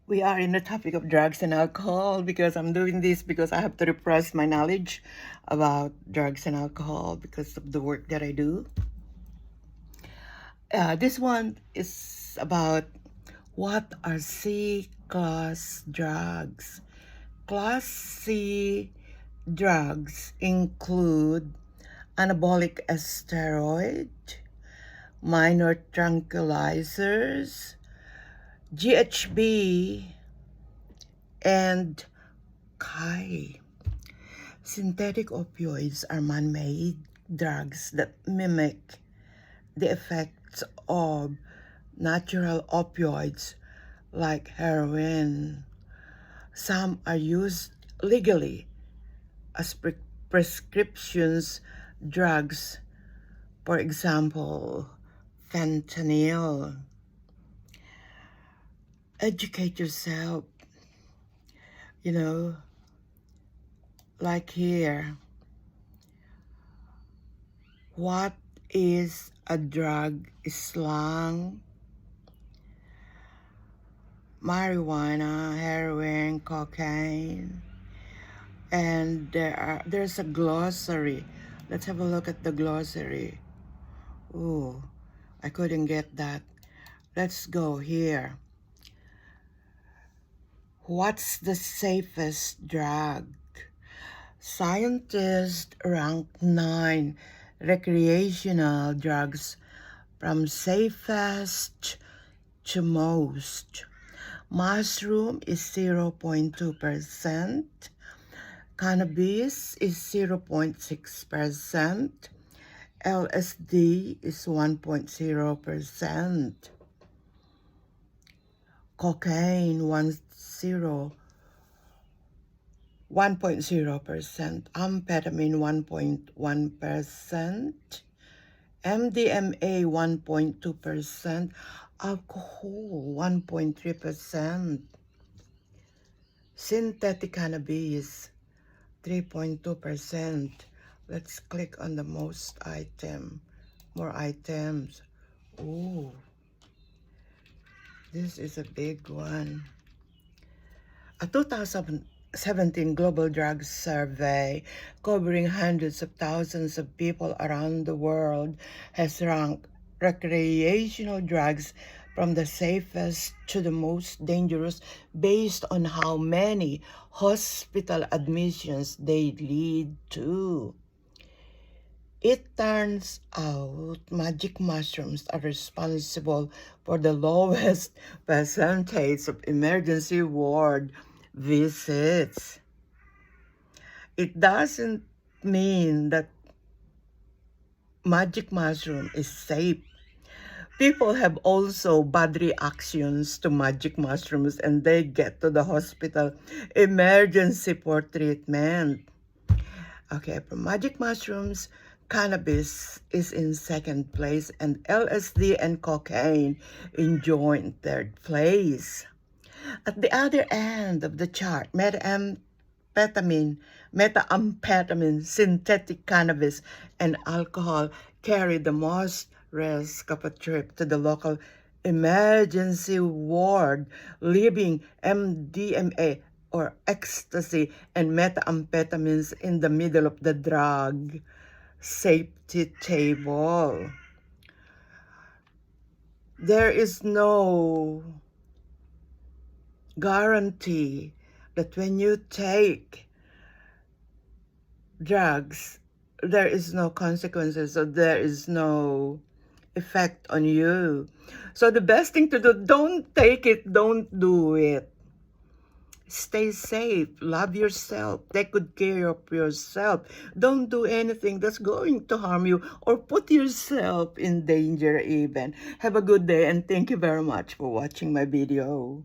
We are in the topic of drugs and alcohol because I'm doing this because I have to repress my knowledge about drugs and alcohol because of the work that I do. This one is about what are C class drugs. Class C drugs include anabolic steroid, minor tranquilizers, GHB, and Kai. Synthetic opioids are man-made drugs that mimic the effects of natural opioids like heroin. Some are used legally as prescriptions drugs, for example, fentanyl. Educate yourself, like here. What is a drug slang? Marijuana, heroin, cocaine, and there's a glossary. Let's have a look at the glossary. Ooh, I couldn't get that. Let's go here. What's the safest drug? Scientists rank 9 recreational drugs from safest to most. Mushroom is 0.2%. Cannabis is 0.6%. LSD is 1.0%. Cocaine 1.0%. Amphetamine 1.1%. MDMA 1.2%. Alcohol 1.3%. Synthetic cannabis 3.2%. Let's click on the most item. More items. Ooh, this is a big one. A 2017 Global Drug Survey covering hundreds of thousands of people around the world has ranked recreational drugs from the safest to the most dangerous based on how many hospital admissions they lead to. It turns out magic mushrooms are responsible for the lowest percentage of emergency ward visits. It doesn't mean that magic mushroom is safe. People have also bad reactions to magic mushrooms and they get to the hospital emergency for treatment. Okay, for magic mushrooms, cannabis is in second place and LSD and cocaine in joint third place. At the other end of the chart, methamphetamine, synthetic cannabis, and alcohol carry the most risk of a trip to the local emergency ward, leaving MDMA or ecstasy and methamphetamines in the middle of the drug safety table. There is no guarantee that when you take drugs, there is no consequences, so there is no effect on you. So the best thing to do, don't take it, don't do it. Stay safe, love yourself, take good care of yourself. Don't do anything that's going to harm you or put yourself in danger even. Have a good day and thank you very much for watching my video.